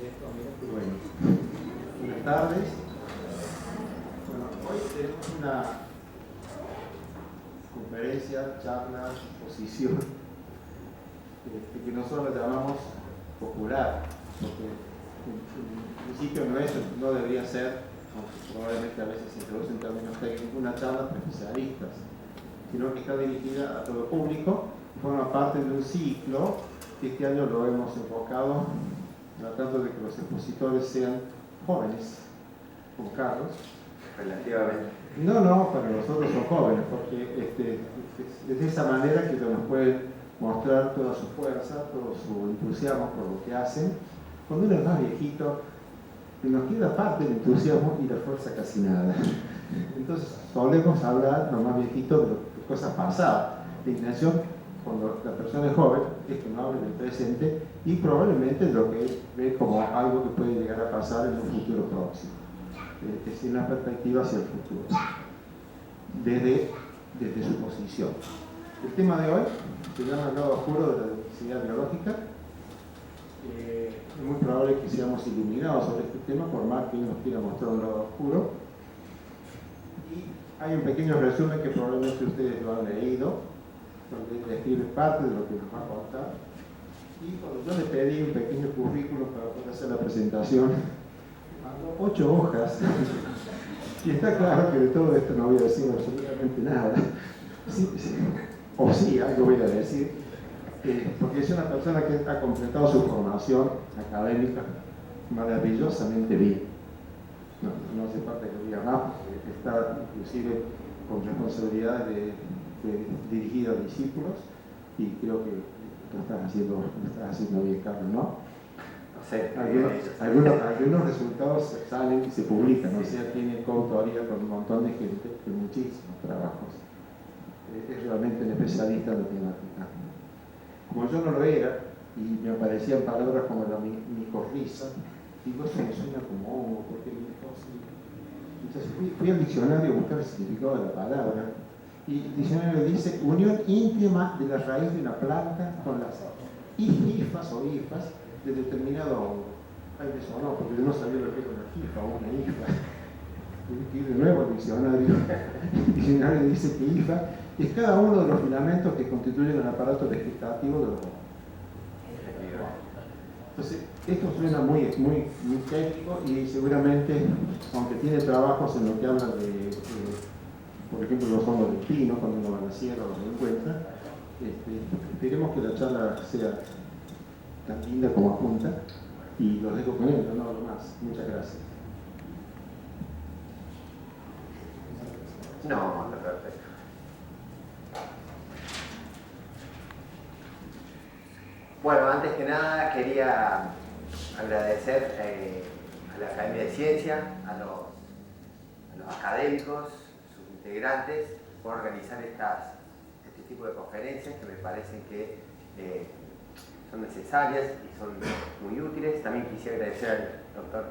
Bueno, buenas tardes. Bueno, hoy tenemos una conferencia, charla, exposición que nosotros la llamamos popular, porque en principio no debería ser, aunque probablemente a veces se introducen términos técnicos, una charla para especialistas, sino que está dirigida a todo público, forma parte de un ciclo que este año lo hemos enfocado tratando de que los expositores sean jóvenes, como Carlos. Relativamente. No, para nosotros son jóvenes, porque es de esa manera que nos pueden mostrar toda su fuerza, todo su entusiasmo por lo que hacen. Cuando uno es más viejito, nos queda parte del entusiasmo y la fuerza casi nada. Entonces, solemos hablar, los más viejitos, de cosas pasadas. La intención, cuando la persona es joven, es que no hable del presente y probablemente lo que ve como algo que puede llegar a pasar en un futuro próximo. Es una perspectiva hacia el futuro, desde su posición. El tema de hoy se llama el lado oscuro de la diversidad biológica. Es muy probable que seamos iluminados sobre este tema, por más que nos quiera mostrar un lado oscuro. Y hay un pequeño resumen que probablemente ustedes lo han leído, donde describe parte de lo que nos va a contar. Y cuando yo le pedí un pequeño currículum para poder hacer la presentación, mandó 8 hojas. Y está claro que de todo esto no voy a decir absolutamente nada. Sí, algo voy a decir, porque es una persona que ha completado su formación académica maravillosamente bien. No hace falta que diga más, porque está inclusive con responsabilidades de dirigido a discípulos, y creo que lo estás haciendo bien, Carlos, ¿no? No sé. Algunos resultados salen y se publican, o sea, tiene coautoría con un montón de gente, de muchísimos trabajos. Es realmente un especialista en la temática. Como yo no lo era, y me aparecían palabras como la micorriza, digo, eso me suena como hongo, porque entonces fui al diccionario a buscar el significado de la palabra, y el diccionario dice unión íntima de la raíz de una planta con las hifas o hifas de determinado hongo. Ay, me sonó, porque yo no sabía lo que era una hifa o una hifa. Y de nuevo el diccionario dice que hifa es cada uno de los filamentos que constituyen el aparato vegetativo de los hongos. Entonces, esto suena muy técnico, y seguramente, aunque tiene trabajos en lo que habla de por ejemplo, los hongos del pino, cuando uno va a la sierra o lo encuentra, esperemos que la charla sea tan linda como apunta, y los dejo con él, no hablo más. Muchas gracias. No, perfecto. Bueno, antes que nada quería agradecer a la Academia de Ciencia, a los académicos, sus integrantes, por organizar este tipo de conferencias que me parecen que son necesarias y son muy útiles. También quisiera agradecer al doctor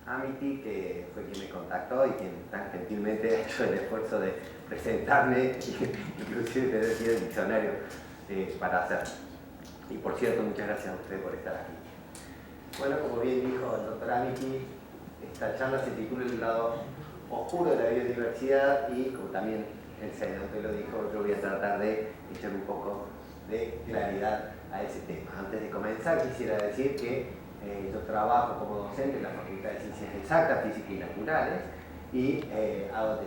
Amity, que fue quien me contactó y quien tan gentilmente ha hecho el esfuerzo de presentarme, inclusive de decir el diccionario para hacerlo. Y por cierto, muchas gracias a usted por estar aquí. Bueno, como bien dijo el doctor Amity, esta charla se titula El lado oscuro de la biodiversidad, y como también el señor lo dijo, yo voy a tratar de echar un poco de claridad a ese tema. Antes de comenzar, quisiera decir que yo trabajo como docente en la Facultad de Ciencias Exactas, Físicas y Naturales, y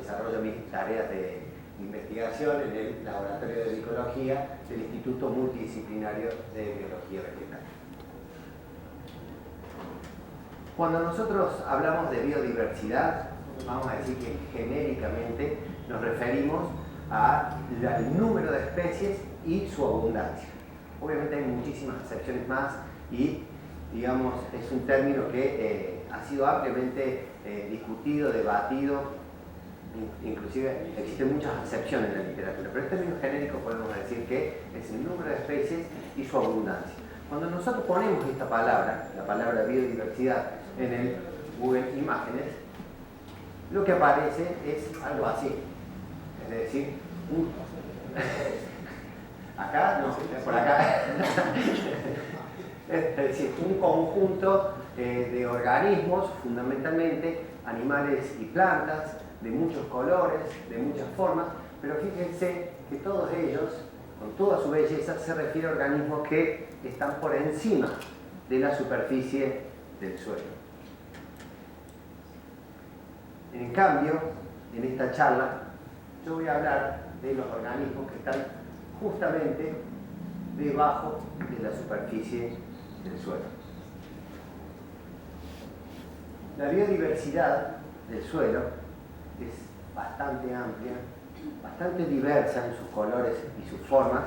desarrollo mis tareas de investigación en el Laboratorio de Micología del Instituto Multidisciplinario de Biología Vegetal. Cuando nosotros hablamos de biodiversidad, vamos a decir que genéricamente nos referimos al número de especies y su abundancia. Obviamente hay muchísimas excepciones más, y digamos, es un término que ha sido ampliamente discutido, debatido, inclusive existen muchas excepciones en la literatura, pero en términos genéricos podemos decir que es el número de especies y su abundancia. Cuando nosotros ponemos esta palabra, la palabra biodiversidad, en el Google Imágenes, lo que aparece es algo así, es decir, acá, no, por acá. Es decir, un conjunto de organismos, fundamentalmente animales y plantas, de muchos colores, de muchas formas, pero fíjense que todos ellos, con toda su belleza, se refiere a organismos que están por encima de la superficie del suelo. En cambio, en esta charla, yo voy a hablar de los organismos que están justamente debajo de la superficie del suelo. La biodiversidad del suelo es bastante amplia, bastante diversa en sus colores y sus formas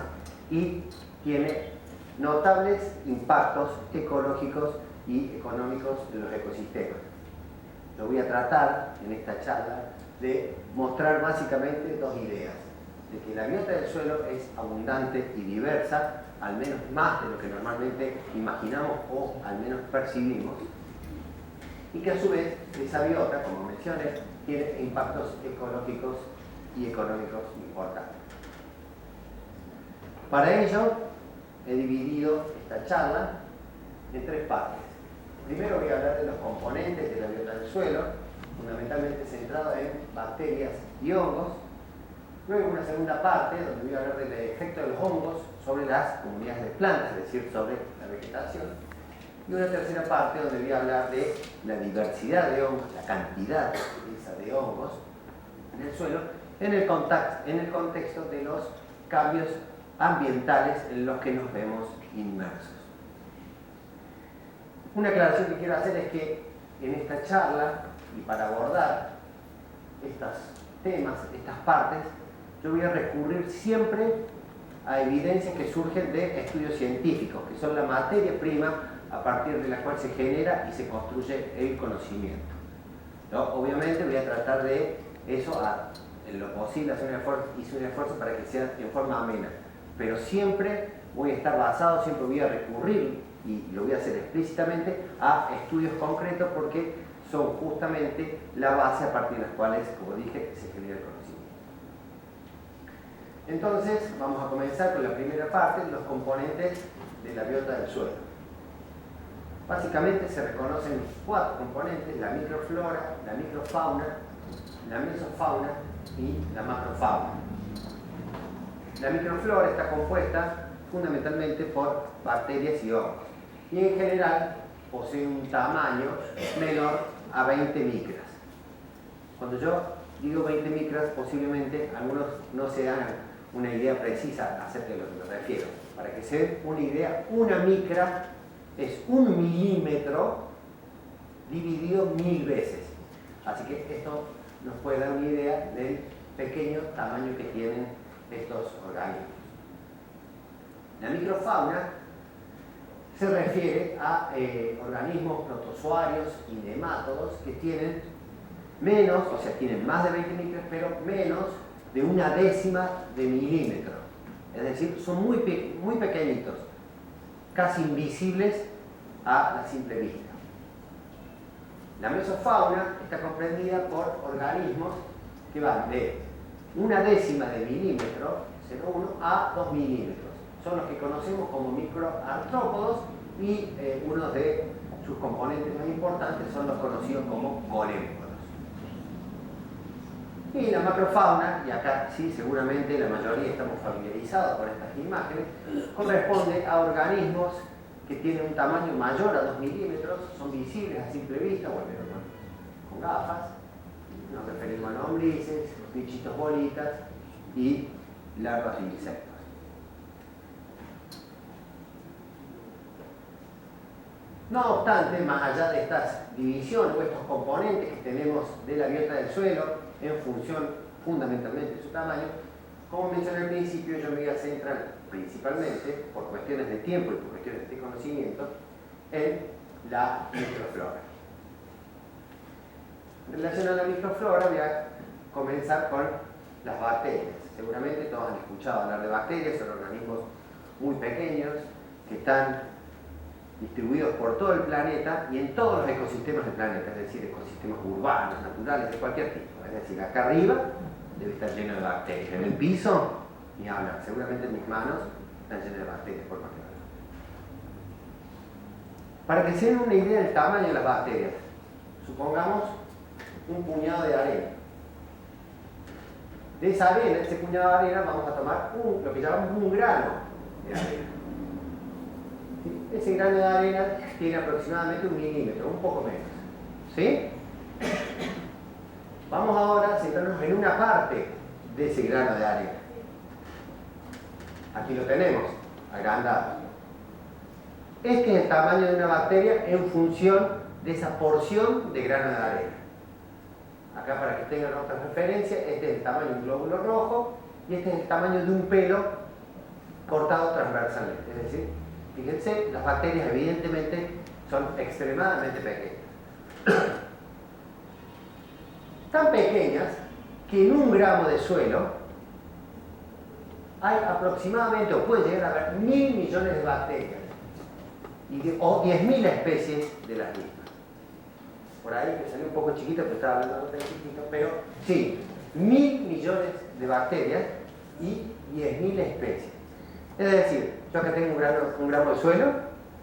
y tiene notables impactos ecológicos y económicos en los ecosistemas. Yo voy a tratar en esta charla de mostrar básicamente dos ideas: de que la biota del suelo es abundante y diversa, al menos más de lo que normalmente imaginamos o al menos percibimos, y que a su vez esa biota, como mencioné, tiene impactos ecológicos y económicos importantes. Para ello he dividido esta charla en tres partes. Primero voy a hablar de los componentes de la biota del suelo, fundamentalmente centrado en bacterias y hongos. Luego una segunda parte donde voy a hablar del efecto de los hongos sobre las comunidades de plantas, es decir, sobre la vegetación. Y una tercera parte donde voy a hablar de la diversidad de hongos, la cantidad de hongos en el suelo, en el contexto de los cambios ambientales en los que nos vemos inmersos. Una aclaración que quiero hacer es que en esta charla, y para abordar estos temas, estas partes, yo voy a recurrir siempre a evidencias que surgen de estudios científicos, que son la materia prima a partir de la cual se genera y se construye el conocimiento, ¿no? Obviamente voy a tratar de eso, en lo posible, hacer un esfuerzo para que sea en forma amena, pero siempre voy a estar basado, siempre voy a recurrir, y lo voy a hacer explícitamente, a estudios concretos, porque son justamente la base a partir de las cuales, como dije, se genera el conocimiento. Entonces, vamos a comenzar con la primera parte, los componentes de la biota del suelo. Básicamente se reconocen cuatro componentes: la microflora, la microfauna, la mesofauna y la macrofauna. La microflora está compuesta fundamentalmente por bacterias y hongos, y en general posee un tamaño menor a 20 micras. Cuando yo digo 20 micras, posiblemente algunos no se hagan una idea precisa acerca de lo que me refiero. Para que se den una idea, una micra es 1 milímetro dividido 1000 veces. Así que esto nos puede dar una idea del pequeño tamaño que tienen estos organismos. La microfauna se refiere a organismos protozoarios y nemátodos que tienen menos, o sea, tienen más de 20 micras, pero menos de 1/10 de milímetro. Es decir, son muy pequeñitos, casi invisibles a la simple vista. La mesofauna está comprendida por organismos que van de 1/10 de milímetro, 0,1, a 2 milímetros. Son los que conocemos como microartrópodos, y uno de sus componentes más importantes son los conocidos como colémpodos. Y la macrofauna, y acá sí, seguramente la mayoría estamos familiarizados con estas imágenes, corresponde a organismos que tienen un tamaño mayor a 2 milímetros, son visibles a simple vista, bueno, con gafas. Nos referimos a lombrices, bichitos bolitas y larvas de insectos. No obstante, más allá de estas divisiones o estos componentes que tenemos de la biota del suelo en función fundamentalmente de su tamaño, como mencioné al principio, yo me voy a centrar principalmente, por cuestiones de tiempo y por cuestiones de conocimiento, en la microflora. En relación a la microflora voy a comenzar con las bacterias. Seguramente todos han escuchado hablar de bacterias, son organismos muy pequeños que están distribuidos por todo el planeta y en todos los ecosistemas del planeta, es decir, ecosistemas urbanos, naturales, de cualquier tipo. Es decir, acá arriba debe estar lleno de bacterias, en el piso ni hablar, seguramente en mis manos están llenas de bacterias por más que Para que se den una idea del tamaño de las bacterias, supongamos un puñado de arena. De esa arena, ese puñado de arena, vamos a tomar lo que llamamos un grano de arena. ¿Sí? Ese grano de arena tiene aproximadamente 1 milímetro, un poco menos. ¿Sí? Vamos ahora a centrarnos en una parte de ese grano de arena. Aquí lo tenemos, agrandado. Este es el tamaño de una bacteria en función de esa porción de grano de arena. Acá, para que tengan otra referencia, este es el tamaño de un glóbulo rojo y este es el tamaño de un pelo cortado transversalmente. Es decir, fíjense, las bacterias evidentemente son extremadamente pequeñas. Tan pequeñas que en 1 gramo de suelo hay aproximadamente, o puede llegar a haber 1000 millones de bacterias o 10.000 especies de las mismas. Por ahí que salió un poco chiquito, pero estaba hablando de chiquito, pero sí, 1000 millones de bacterias y 10.000 especies. Es decir, yo acá tengo un gramo de suelo,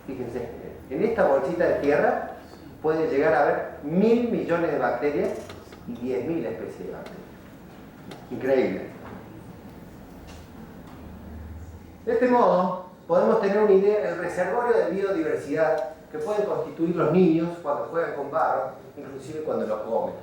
fíjense, en esta bolsita de tierra puede llegar a haber 1000 millones de bacterias y 10.000 especies de bacterias. Increíble. De este modo, podemos tener una idea del reservorio de biodiversidad que pueden constituir los niños cuando juegan con barro, inclusive cuando lo comen.